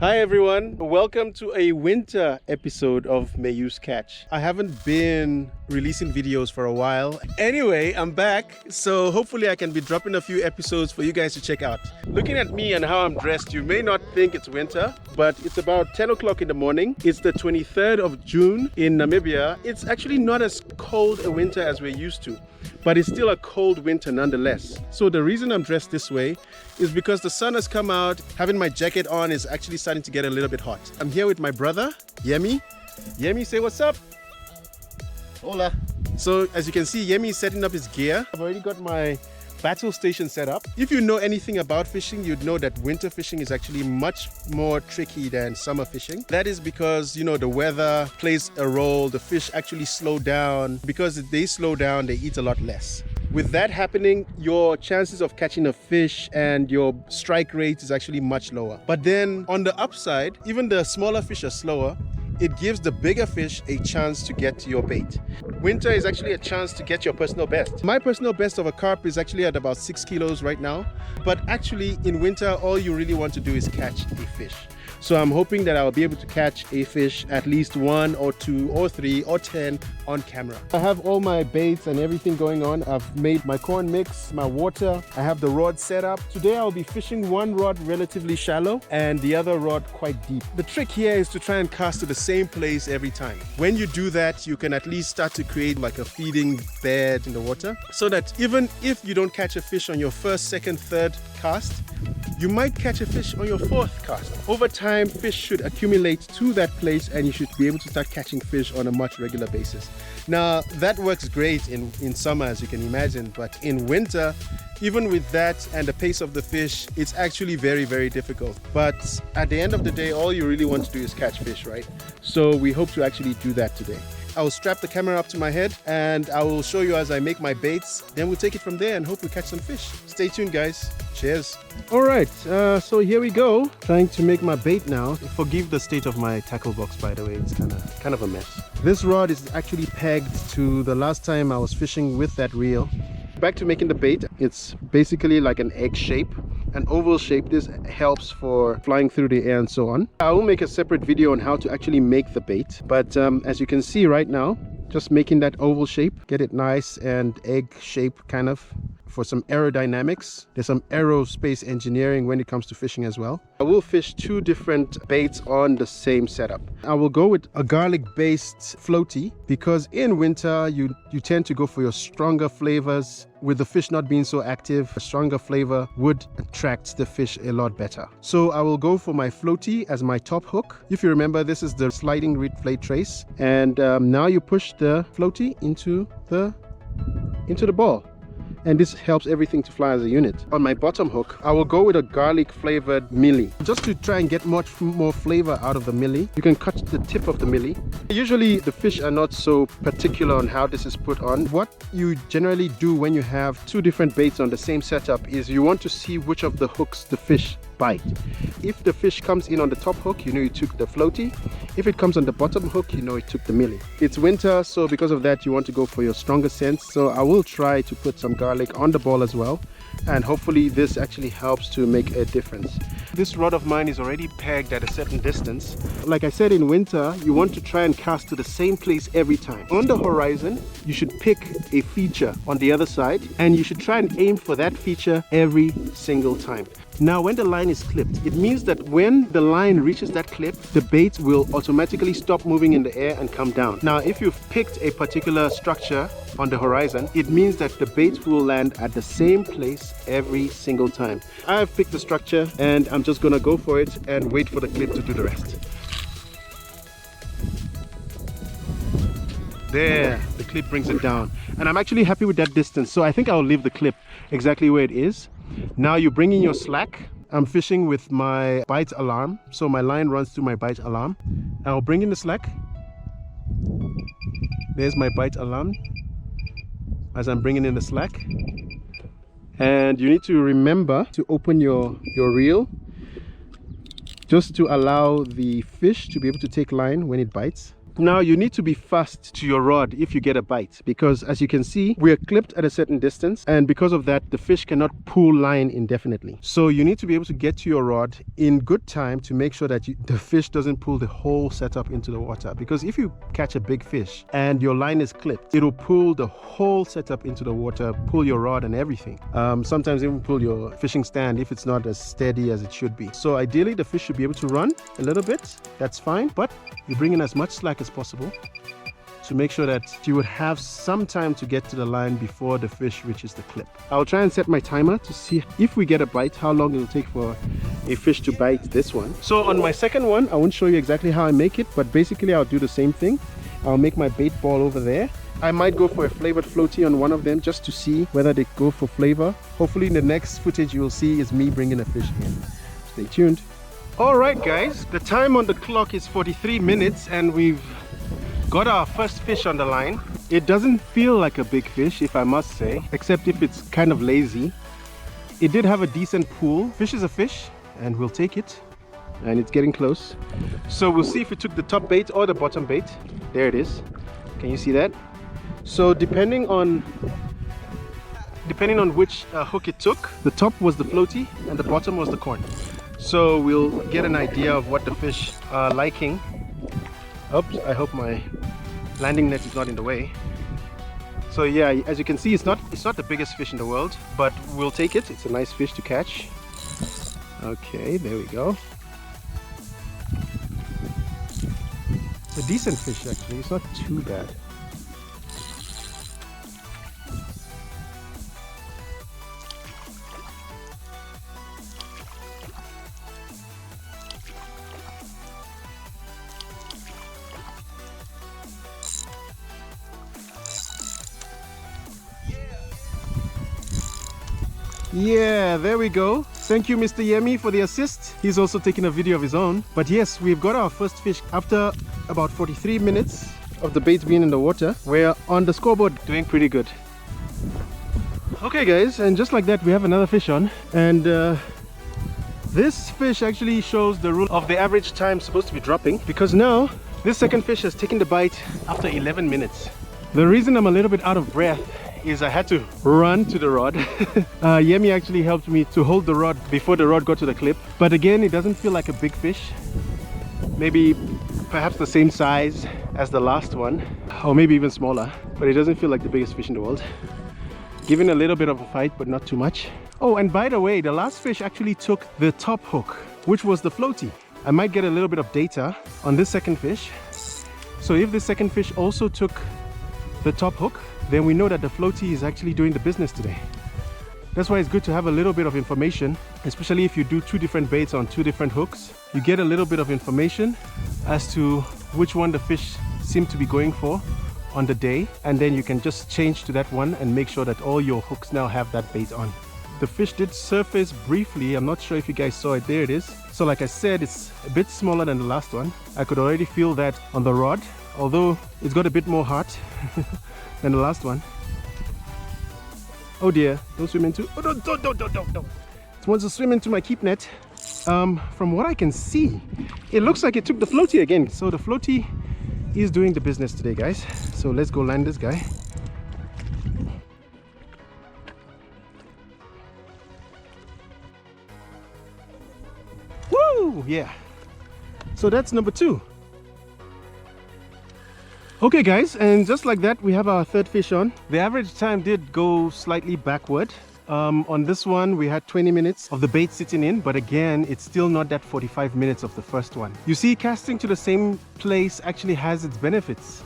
Hi everyone, welcome to a winter episode of Mayoo's Catch. I haven't been releasing videos for a while. Anyway, I'm back, so hopefully I can be dropping a few episodes for you guys to check out. Looking at me and how I'm dressed, you may not think it's winter, but it's about 10 o'clock in the morning. It's the 23rd of June in Namibia. It's actually not as cold a winter as we're used to, but it's still a cold winter nonetheless. So the reason I'm dressed this way is because the sun has come out. Having my jacket on is actually starting to get a little bit hot. I'm here with my brother, Yemi. Yemi, say what's up. Hola. So as you can see, Yemi is setting up his gear. I've already got my battle station set up. If you know anything about fishing, you'd know that winter fishing is actually much more tricky than summer fishing. That is because, you know, the weather plays a role. The fish actually slow down. Because if they slow down, they eat a lot less. With that happening, your chances of catching a fish and your strike rate is actually much lower. But then on the upside, even the smaller fish are slower. It gives the bigger fish a chance to get to your bait. Winter is actually a chance to get your personal best. My personal best of a carp is actually at about 6 kilos right now. But actually in winter, all you really want to do is catch a fish. So I'm hoping that I'll be able to catch a fish, at least 1 or 2 or 3 or 10 on camera. I have all my baits and everything going on. I've made my corn mix, my water. I have the rod set up. Today I'll be fishing one rod relatively shallow and the other rod quite deep. The trick here is to try and cast to the same place every time. When you do that, you can at least start to create like a feeding bed in the water, so that even if you don't catch a fish on your first, second, third cast, you might catch a fish on your 4th cast. Over time, fish should accumulate to that place and you should be able to start catching fish on a much regular basis. Now, that works great in summer, as you can imagine, but in winter, even with that and the pace of the fish, it's actually very, very difficult. But at the end of the day, all you really want to do is catch fish, right? So we hope to actually do that today. I will strap the camera up to my head and I will show you as I make my baits. Then we'll take it from there and hope we catch some fish. Stay tuned, guys. Cheers. All right, so here we go. Trying to make my bait now. Forgive the state of my tackle box, by the way. It's kind of a mess. This rod is actually pegged to the last time I was fishing with that reel. Back to making the bait. It's basically like an egg shape, an oval shape. This helps for flying through the air and so on. I will make a separate video on how to actually make the bait, but as you can see right now, just making that oval shape, get it nice and egg shape kind of, for some aerodynamics. There's some aerospace engineering when it comes to fishing as well. I will fish 2 different baits on the same setup. I will go with a garlic based floaty because in winter you tend to go for your stronger flavors. With the fish not being so active, a stronger flavor would attract the fish a lot better. So I will go for my floaty as my top hook. If you remember, this is the sliding reed flay trace, and now you push the floaty into the ball. And this helps everything to fly as a unit. On my bottom hook, I will go with a garlic flavored mealy. Just to try and get much more flavor out of the mealy, you can cut the tip of the mealy. Usually the fish are not so particular on how this is put on. What you generally do when you have 2 different baits on the same setup is you want to see which of the hooks the fish bite. If the fish comes in on the top hook, you know you took the floaty. If it comes on the bottom hook, you know you took the mealy. It's winter, so because of that you want to go for your stronger scents. So I will try to put some garlic on the ball as well, and hopefully this actually helps to make a difference. This rod of mine is already pegged at a certain distance. Like I said, in winter you want to try and cast to the same place every time. On the horizon you should pick a feature on the other side and you should try and aim for that feature every single time. Now when the line is clipped, it means that when the line reaches that clip, the bait will automatically stop moving in the air and come down. Now if you've picked a particular structure on the horizon, it means that the bait will land at the same place every single time. I have picked the structure and I'm just gonna go for it and wait for the clip to do the rest. There, the clip brings it down. And I'm actually happy with that distance, so I think I'll leave the clip exactly where it is. Now you bring in your slack. I'm fishing with my bite alarm, so my line runs through my bite alarm. I'll bring in the slack. There's my bite alarm as I'm bringing in the slack. And you need to remember to open your reel just to allow the fish to be able to take line when it bites. Now you need to be fast to your rod if you get a bite, because as you can see, we are clipped at a certain distance, and because of that the fish cannot pull line indefinitely. So you need to be able to get to your rod in good time to make sure that the fish doesn't pull the whole setup into the water, because if you catch a big fish and your line is clipped, it'll pull the whole setup into the water, pull your rod and everything. Sometimes even pull your fishing stand if it's not as steady as it should be. So ideally the fish should be able to run a little bit, that's fine, but you bring in as much slack as possible to make sure that you would have some time to get to the line before the fish reaches the clip. I'll try and set my timer to see if we get a bite, how long it will take for a fish to bite this one. So on my second one, I won't show you exactly how I make it, but basically I'll do the same thing. I'll make my bait ball over there. I might go for a flavored floaty on one of them just to see whether they go for flavor. Hopefully in the next footage you will see is me bringing a fish in. Stay tuned. Alright guys, the time on the clock is 43 minutes and we've got our first fish on the line. It doesn't feel like a big fish, if I must say, except if it's kind of lazy. It did have a decent pull. Fish is a fish and we'll take it, and it's getting close. So we'll see if it took the top bait or the bottom bait. There it is. Can you see that? So depending on which hook it took, the top was the floaty and the bottom was the corn. So we'll get an idea of what the fish are liking. Oops, I hope my landing net is not in the way. So yeah, as you can see, it's not the biggest fish in the world, but we'll take it. It's a nice fish to catch. Okay, there we go. It's a decent fish actually, it's not too bad. Yeah, there we go. Thank you, Mr. Yemi, for the assist. He's also taking a video of his own. But yes, we've got our first fish after about 43 minutes of the bait being in the water. We're on the scoreboard, doing pretty good. Okay guys, and just like that we have another fish on, and this fish actually shows the rule of the average time supposed to be dropping, because now this second fish has taken the bite after 11 minutes. The reason I'm a little bit out of breath is I had to run to the rod. Yemi actually helped me to hold the rod before the rod got to the clip, but again it doesn't feel like a big fish. Maybe perhaps the same size as the last one, or maybe even smaller, but it doesn't feel like the biggest fish in the world. Giving a little bit of a fight, but not too much. Oh, and by the way, the last fish actually took the top hook, which was the floaty. I might get a little bit of data on this second fish. So if this second fish also took the top hook, then we know that the floaty is actually doing the business today. That's why it's good to have a little bit of information, especially if you do two different baits on two different hooks. You get a little bit of information as to which one the fish seem to be going for on the day, and then you can just change to that one and make sure that all your hooks now have that bait on. The fish did surface briefly. I'm not sure if you guys saw it. There it is. So like I said, it's a bit smaller than the last one. I could already feel that on the rod, although it's got a bit more heart than the last one. Oh dear, don't swim into... Oh, don't. It wants to swim into my keep net. From what I can see, it looks like it took the floaty again. So the floaty is doing the business today, guys. So let's go land this guy. Woo! Yeah. So that's number 2. Okay guys, and just like that we have our third fish on. The average time did go slightly backward. On this one we had 20 minutes of the bait sitting in, but again it's still not that 45 minutes of the first one. You see, casting to the same place actually has its benefits.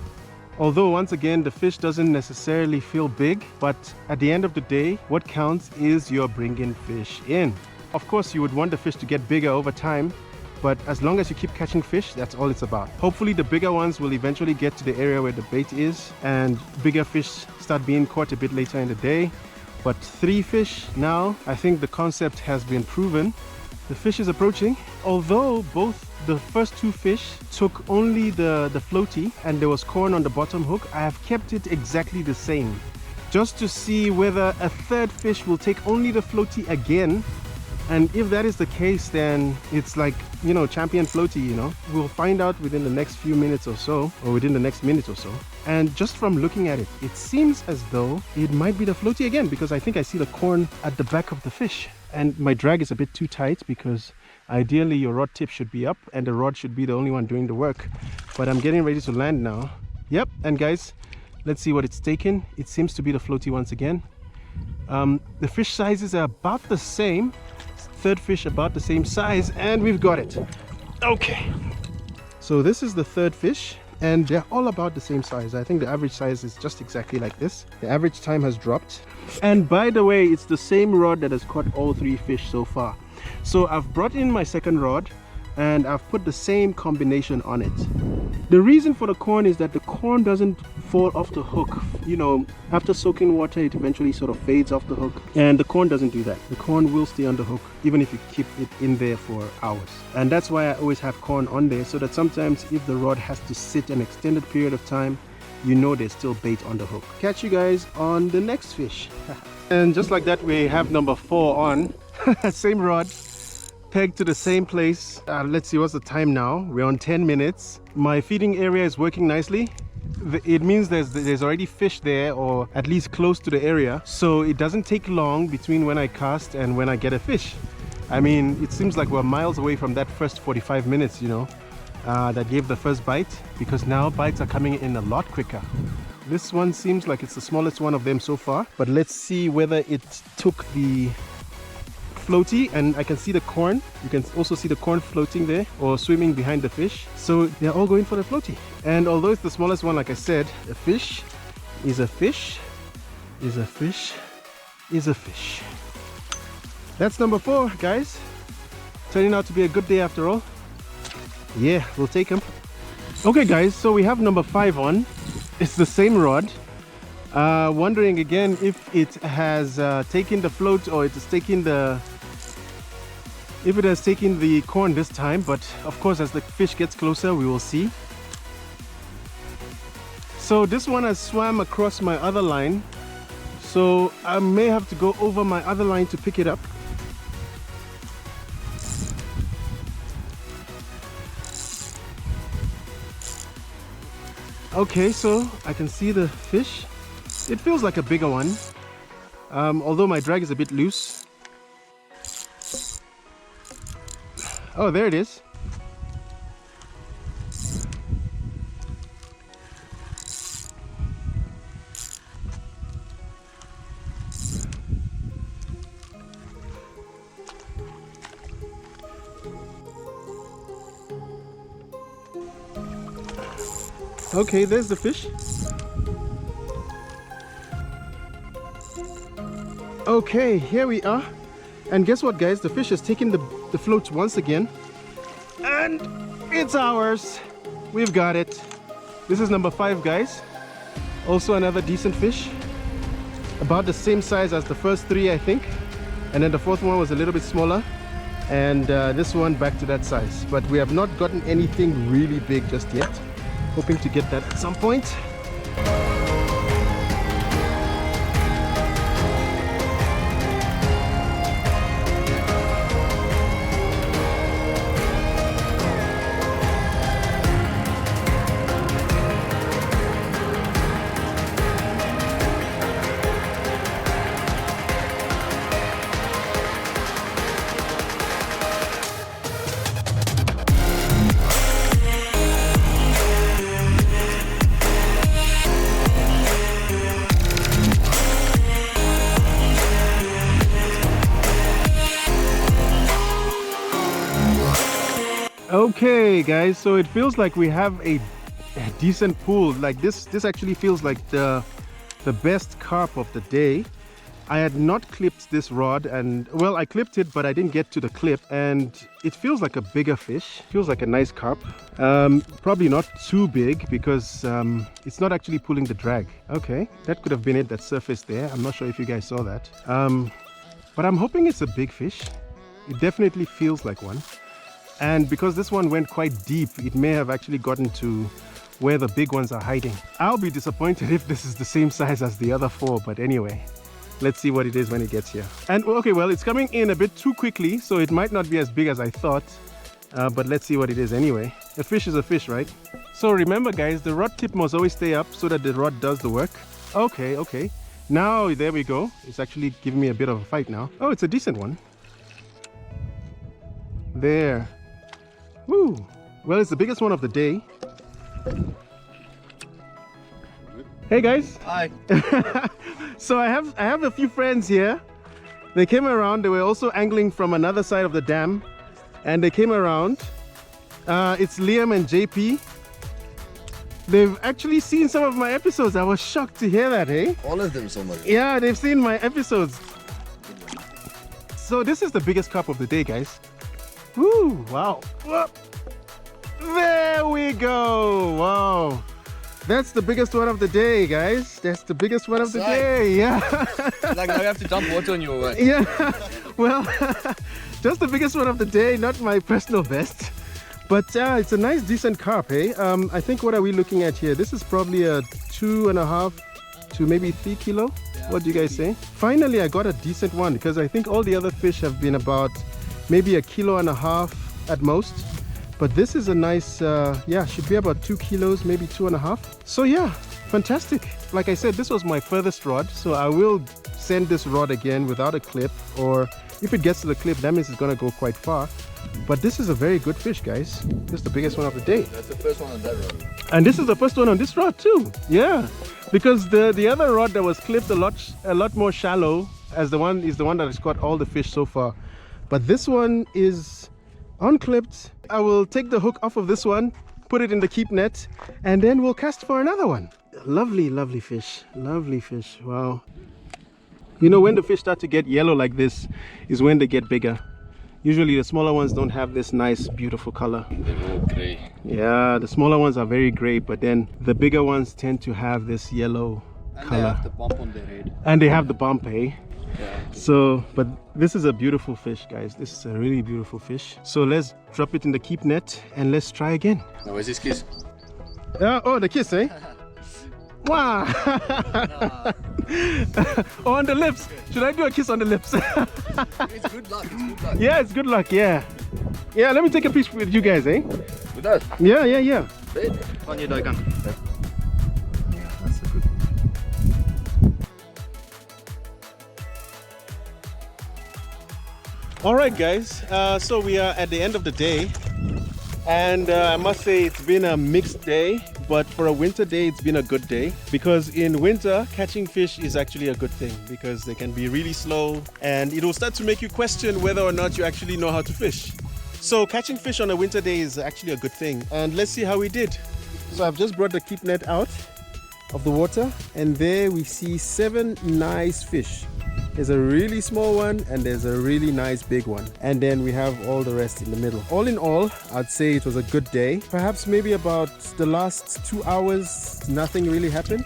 Although once again the fish doesn't necessarily feel big, but at the end of the day what counts is you're bringing fish in. Of course you would want the fish to get bigger over time, but as long as you keep catching fish, that's all it's about. Hopefully the bigger ones will eventually get to the area where the bait is, and bigger fish start being caught a bit later in the day. But 3 fish now, I think the concept has been proven. The fish is approaching. Although both the first 2 fish took only the floaty and there was corn on the bottom hook, I have kept it exactly the same, just to see whether a third fish will take only the floaty again And if that is the case, then it's like, you know, champion floaty, you know. We'll find out within the next few minutes or so, or within the next minute or so. And just from looking at it, it seems as though it might be the floaty again, because I think I see the corn at the back of the fish. And my drag is a bit too tight, because ideally your rod tip should be up and the rod should be the only one doing the work. But I'm getting ready to land now. Yep, and guys, let's see what it's taken. It seems to be the floaty once again. The fish sizes are about the same. Third fish about the same size, and we've got it. Okay, so this is the third fish, and they're all about the same size. I think the average size is just exactly like this. The average time has dropped. And by the way, it's the same rod that has caught all three fish so far. So I've brought in my second rod and I've put the same combination on it. The reason for the corn is that the corn doesn't fall off the hook. You know, after soaking water, it eventually sort of fades off the hook, and the corn doesn't do that. The corn will stay on the hook even if you keep it in there for hours. And that's why I always have corn on there, so that sometimes if the rod has to sit an extended period of time, you know there's still bait on the hook. Catch you guys on the next fish. And just like that, we have number 4 on. Same rod, pegged to the same place. Let's see, what's the time now? We're on 10 minutes. My feeding area is working nicely. It means there's already fish there, or at least close to the area, so it doesn't take long between when I cast and when I get a fish. I mean, it seems like we're miles away from that first 45 minutes, you know, that gave the first bite, because now bites are coming in a lot quicker. This one seems like it's the smallest one of them so far, but let's see whether it took the floaty. And I can see the corn. You can also see the corn floating there or swimming behind the fish. So they're all going for the floaty. And although it's the smallest one, like I said, a fish is a fish is a fish is a fish. That's number 4, guys. Turning out to be a good day after all. Yeah, we'll take him. Okay guys, so we have number 5 on. It's the same rod. Wondering again if it has taken the float, or it has taken the corn this time, but of course as the fish gets closer we will see. So this one has swam across my other line, so I may have to go over my other line to pick it up. Okay, so I can see the fish. It feels like a bigger one, although my drag is a bit loose. Oh, there it is. Okay, there's the fish. Okay, here we are. And guess what, guys? The fish has taken the float once again. And it's ours. We've got it. This is number 5, guys. Also another decent fish. About the same size as the first 3, I think. And then the 4th one was a little bit smaller. And this one back to that size. But we have not gotten anything really big just yet. Hoping to get that at some point. Okay guys, so it feels like we have a decent pool. Like this actually feels like the best carp of the day. I had not clipped this rod, and well, I clipped it but I didn't get to the clip, and it feels like a bigger fish. Feels like a nice carp. Probably not too big because it's not actually pulling the drag. Okay, that could have been it that surfaced there. I'm not sure if you guys saw that, but I'm hoping it's a big fish. It definitely feels like one. And because this one went quite deep, it may have actually gotten to where the big ones are hiding. I'll be disappointed if this is the same size as the other 4, but anyway, Let's see what it is when it gets here. And okay, well, it's coming in a bit too quickly, so it might not be as big as I thought. But let's see what it is anyway. A fish is a fish, right? So remember guys, the rod tip must always stay up so that the rod does the work. Okay, okay. Now, there we go. It's actually giving me a bit of a fight now. Oh, it's a decent one. There. Woo. Well, it's the biggest one of the day. Hey guys. Hi. So I have a few friends here. They came around. They were also angling from another side of the dam. And they came around. It's Leeum and JP. They've actually seen some of my episodes. I was shocked to hear that, eh? All of them so much. Yeah, they've seen my episodes. So this is the biggest carp of the day, guys. Woo, wow. Whoa. There we go. Wow. That's the biggest one of the day, guys. That's the biggest one of the day. Yeah. Like now you have to dump water on your way. Yeah. Well, just the biggest one of the day, not my personal best. But it's a nice, decent carp, eh? I think, what are we looking at here? This is probably a 2.5 to maybe 3 kilo. Yeah, what do you guys say? Finally, I got a decent one, because I think all the other fish have been about maybe 1.5 kilos at most. But this is a nice, yeah, should be about 2 kilos, maybe 2.5. So yeah, fantastic. Like I said, this was my furthest rod, so I will send this rod again without a clip, or if it gets to the clip, that means it's gonna go quite far. But this is a very good fish, guys. This is the biggest one of the day. That's the first one on that rod. And this is the first one on this rod too. Yeah, because the other rod that was clipped a lot more shallow, as the one that has caught all the fish so far. But this one is unclipped. I will take the hook off of this one, put it in the keep net, and then we'll cast for another one. Lovely, lovely fish. Lovely fish. Wow. You know, when the fish start to get yellow like this is when they get bigger. Usually the smaller ones don't have this nice, beautiful color. They're all grey. Yeah, the smaller ones are very gray, but then the bigger ones tend to have this yellow and color. They have the bump on their head. And they have the bump, eh? Yeah. So, but this is a beautiful fish, guys. This is a really beautiful fish. So let's drop it in the keep net and let's try again. Now where's this kiss? Oh, the kiss, eh? Wow! Oh, on the lips. Should I do a kiss on the lips? It's good luck. It's good luck. Yeah, it's good luck. Yeah. Yeah, let me take a piece with you guys, eh? With us? Yeah, yeah, yeah. On your dog. Yeah, that's a good one. All right, guys. So we are at the end of the day. And I must say it's been a mixed day, but for a winter day it's been a good day, because in winter catching fish is actually a good thing, because they can be really slow and it will start to make you question whether or not you actually know how to fish. So catching fish on a winter day is actually a good thing, and let's see how we did. So I've just brought the keep net out of the water, and there we see 7 nice fish. There's a really small one and there's a really nice big one, and then we have all the rest in the middle. All in all, I'd say it was a good day. Perhaps maybe about the last 2 hours nothing really happened,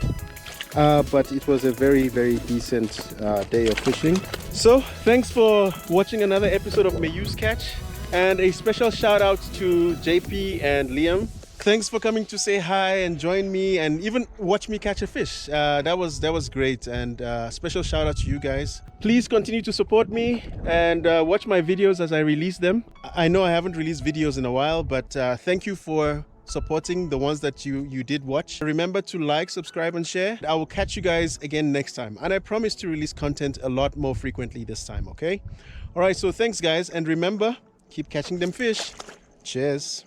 but it was a very, very decent day of fishing. So thanks for watching another episode of Mayoo's Catch, and a special shout out to JP and Leeum. Thanks for coming to say hi and join me and even watch me catch a fish. That was great, and special shout out to you guys. Please continue to support me and watch my videos as I release them. I know I haven't released videos in a while, but thank you for supporting the ones that you did watch. Remember to like, subscribe and share. I will catch you guys again next time, and I promise to release content a lot more frequently this time, okay? All right, so thanks guys, and remember, keep catching them fish. Cheers.